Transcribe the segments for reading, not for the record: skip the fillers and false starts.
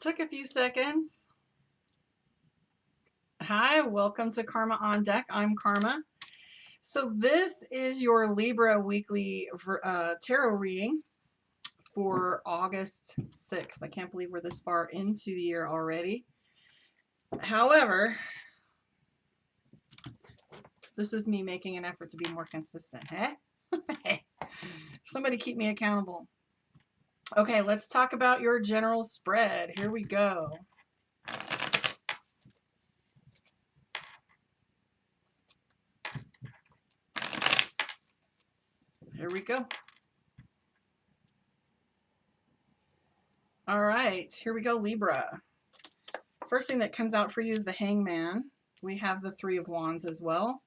Took a few seconds. Hi, welcome to Karma on Deck. I'm Karma. So this is your Libra weekly tarot reading for August 6th. I can't believe we're this far into the year already. However, this is me making an effort to be more consistent. Hey? Somebody keep me accountable. Okay, let's talk about your general spread. Here we go. Here we go. All right, here we go, Libra. First thing that comes out for you is the Hangman. We have the Three of Wands as well.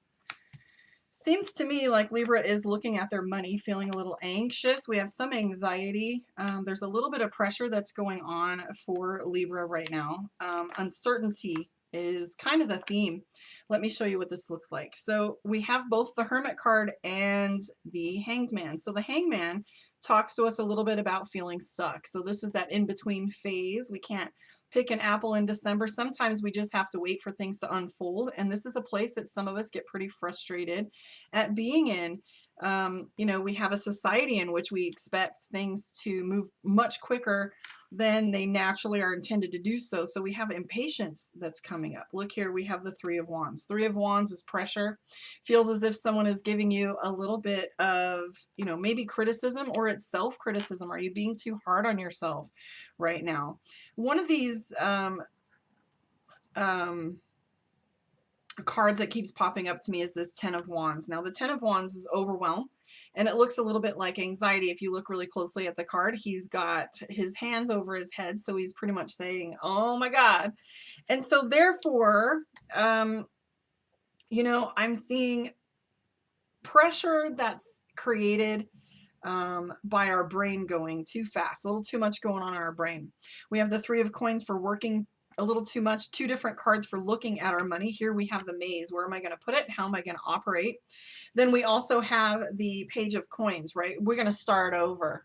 Seems to me like Libra is looking at their money, feeling a little anxious. We have some anxiety. There's a little bit of pressure that's going on for Libra right now. Uncertainty is kind of the theme. Let me show you what this looks like. So we have both the Hermit card and the Hanged Man. So the Hanged Man talks to us a little bit about feeling stuck. So this is that in-between phase. We can't pick an apple in December. Sometimes we just have to wait for things to unfold. And this is a place that some of us get pretty frustrated at being in. You know, we have a society in which we expect things to move much quicker than they naturally are intended to do so. So we have impatience that's coming up. Look here, we have the Three of Wands. Three of Wands is pressure. Feels as if someone is giving you a little bit of, you know, maybe criticism, or it's self-criticism. Are you being too hard on yourself right now? One of these cards that keeps popping up to me is this Ten of Wands. Now the Ten of Wands is overwhelm, and it looks a little bit like anxiety. If you look really closely at the card, he's got his hands over his head, so he's pretty much saying, oh my God. And so therefore, you know, I'm seeing pressure that's created by our brain going too fast, a little too much going on in our brain. We have the Three of Coins for working a little too much, two different cards for looking at our money. Here we have the Maze. Where am I going to put it? How am I going to operate? Then we also have the Page of Coins, right? We're going to start over.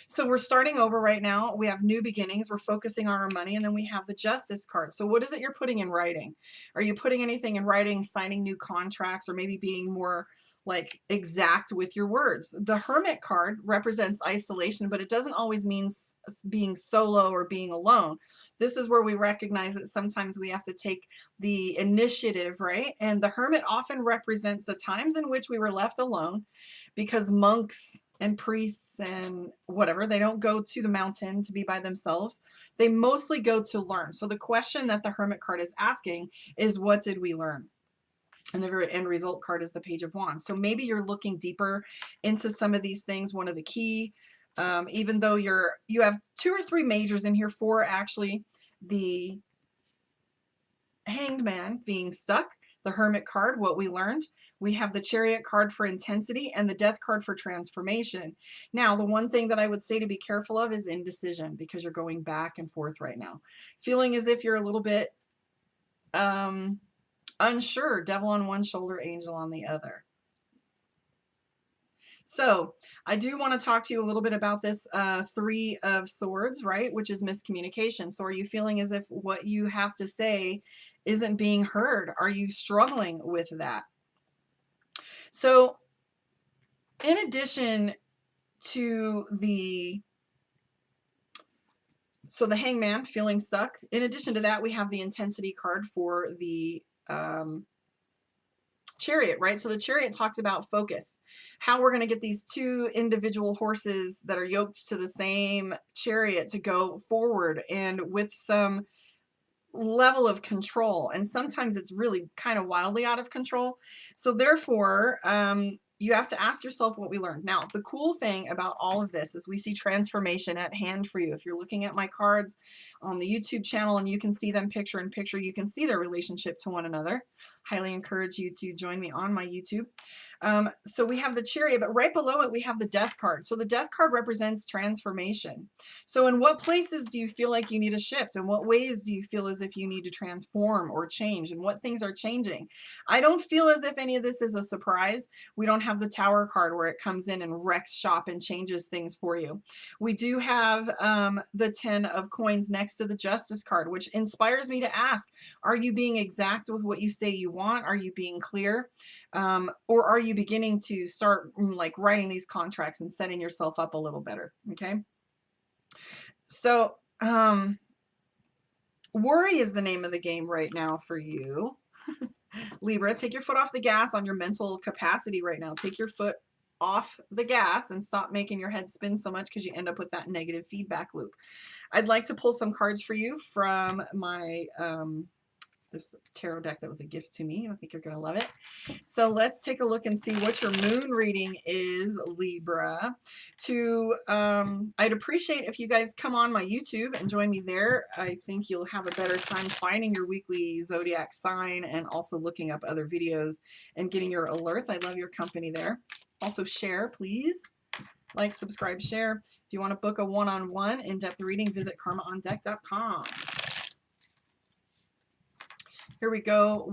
So we're starting over right now. We have new beginnings. We're focusing on our money. And then we have the Justice card. So what is it you're putting in writing? Are you putting anything in writing, signing new contracts, or maybe being more like exact with your words? The Hermit card represents isolation, but it doesn't always mean being solo or being alone. This is where we recognize that sometimes we have to take the initiative, right? And the Hermit often represents the times in which we were left alone, because monks and priests and whatever, they don't go to the mountain to be by themselves. They mostly go to learn. So the question that the Hermit card is asking is, what did we learn? And the very end result card is the Page of Wands. So maybe you're looking deeper into some of these things. One of the key, even though you have 2 or 3 majors in here, 4 actually, the Hanged Man being stuck, the Hermit card, what we learned. We have the Chariot card for intensity and the Death card for transformation. Now, the one thing that I would say to be careful of is indecision, because you're going back and forth right now. Feeling as if you're a little bit unsure, devil on one shoulder, angel on the other. So I do want to talk to you a little bit about this Three of Swords, right? Which is miscommunication. So are you feeling as if what you have to say isn't being heard? Are you struggling with that? So in addition to the Hangman, feeling stuck. In addition to that, we have the intensity card for the Chariot, right? So the Chariot talks about focus, how we're going to get these 2 individual horses that are yoked to the same chariot to go forward, and with some level of control. And sometimes it's really kind of wildly out of control. So therefore, you have to ask yourself what we learned. Now, the cool thing about all of this is we see transformation at hand for you. If you're looking at my cards on the YouTube channel and you can see them picture in picture, you can see their relationship to one another. Highly encourage you to join me on my YouTube. So we have the Chariot, but right below it, we have the Death card. So the Death card represents transformation. So in what places do you feel like you need a shift? In what ways do you feel as if you need to transform or change? And what things are changing? I don't feel as if any of this is a surprise. We don't have the Tower card where it comes in and wrecks shop and changes things for you. We do have the 10 of coins next to the Justice card, which inspires me to ask, are you being exact with what you say you want? Are you being clear? Or are you beginning to start like writing these contracts and setting yourself up a little better? Okay. So, worry is the name of the game right now for you. Libra, take your foot off the gas on your mental capacity right now. Take your foot off the gas and stop making your head spin so much because you end up with that negative feedback loop. I'd like to pull some cards for you from my this tarot deck that was a gift to me. I think you're going to love it. So let's take a look and see what your moon reading is, Libra. I'd appreciate if you guys come on my YouTube and join me there. I think you'll have a better time finding your weekly zodiac sign and also looking up other videos and getting your alerts. I love your company there. Also share, please. Like, subscribe, share. If you want to book a one-on-one in-depth reading, visit karmaondeck.com. Here we go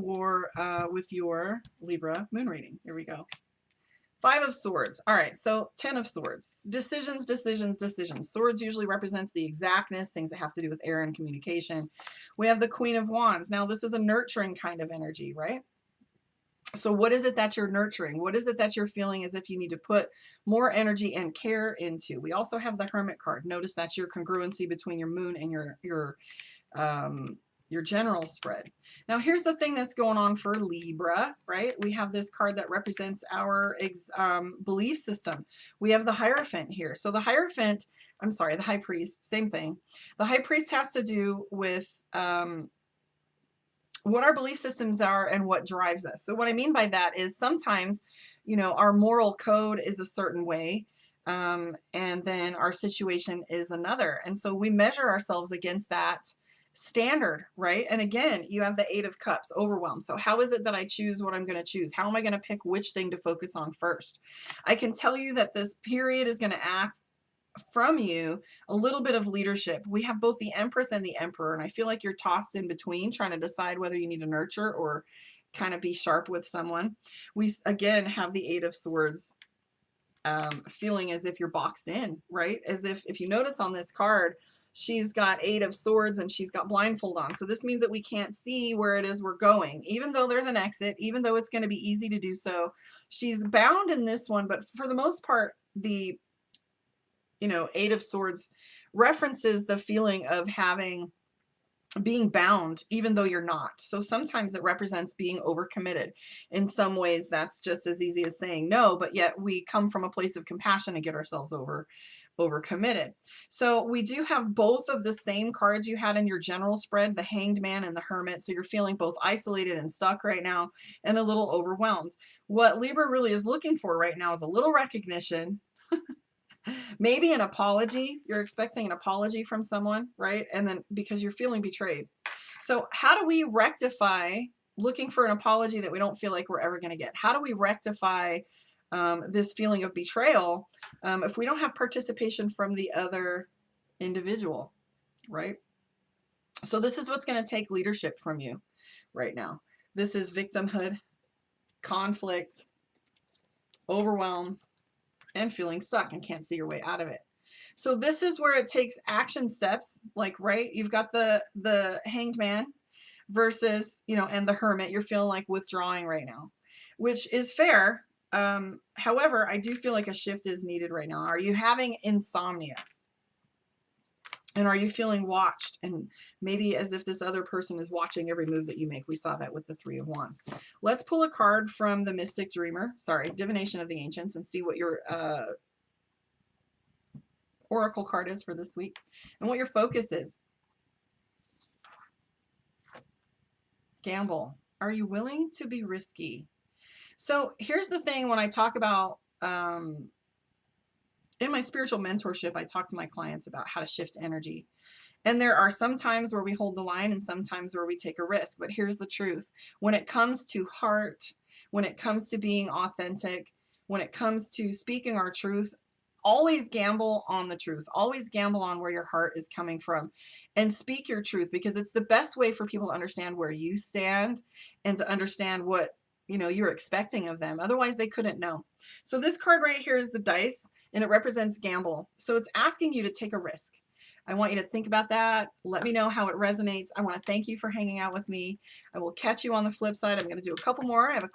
with your Libra moon reading. Here we go. 5 of Swords. All right, so 10 of Swords. Decisions, decisions, decisions. Swords usually represents the exactness, things that have to do with air and communication. We have the Queen of Wands. Now, this is a nurturing kind of energy, right? So what is it that you're nurturing? What is it that you're feeling as if you need to put more energy and care into? We also have the Hermit card. Notice that's your congruency between your moon and your general spread. Now, here's the thing that's going on for Libra, right? We have this card that represents our belief system. We have the Hierophant here. So the Hierophant, I'm sorry, the High Priest, same thing. The High Priest has to do with what our belief systems are and what drives us. So what I mean by that is sometimes, you know, our moral code is a certain way, and then our situation is another. And so we measure ourselves against that standard, right? And again, you have the 8 of Cups, overwhelm. So how is it that I choose what I'm going to choose? How am I going to pick which thing to focus on first? I can tell you that this period is going to ask from you a little bit of leadership. We have both the Empress and the Emperor, and I feel like you're tossed in between trying to decide whether you need to nurture or kind of be sharp with someone. We again have the 8 of Swords, feeling as if you're boxed in, right? As if you notice on this card, she's got 8 of Swords and she's got blindfold on. So this means that we can't see where it is we're going, even though there's an exit, even though it's going to be easy to do so. She's bound in this one, but for the most part, the 8 of Swords references the feeling of being bound, even though you're not. So sometimes it represents being overcommitted. In some ways, that's just as easy as saying no, but yet we come from a place of compassion to get ourselves overcommitted. So we do have both of the same cards you had in your general spread, the Hanged Man and the Hermit. So you're feeling both isolated and stuck right now and a little overwhelmed. What Libra really is looking for right now is a little recognition. Maybe an apology. You're expecting an apology from someone, right? And then because you're feeling betrayed. So how do we rectify looking for an apology that we don't feel like we're ever going to get? How do we rectify this feeling of betrayal if we don't have participation from the other individual, right? So this is what's going to take leadership from you right now. This is victimhood, conflict, overwhelm, and feeling stuck and can't see your way out of it. So this is where it takes action steps, like, right, you've got the Hanged Man versus, and the Hermit. You're feeling like withdrawing right now, which is fair. However, I do feel like a shift is needed right now. Are you having insomnia? And are you feeling watched? And maybe as if this other person is watching every move that you make. We saw that with the 3 of Wands. Let's pull a card from the Mystic Dreamer. Sorry, Divination of the Ancients, and see what your oracle card is for this week and what your focus is. Gamble. Are you willing to be risky? So here's the thing. When I talk about in my spiritual mentorship, I talk to my clients about how to shift energy. And there are some times where we hold the line and sometimes where we take a risk. But here's the truth. When it comes to heart, when it comes to being authentic, when it comes to speaking our truth, always gamble on the truth. Always gamble on where your heart is coming from and speak your truth, because it's the best way for people to understand where you stand and to understand what you know, you're expecting of them. Otherwise, they couldn't know. So this card right here is the dice, and it represents gamble. So it's asking you to take a risk. I want you to think about that. Let me know how it resonates. I want to thank you for hanging out with me. I will catch you on the flip side. I'm going to do a couple more. I have a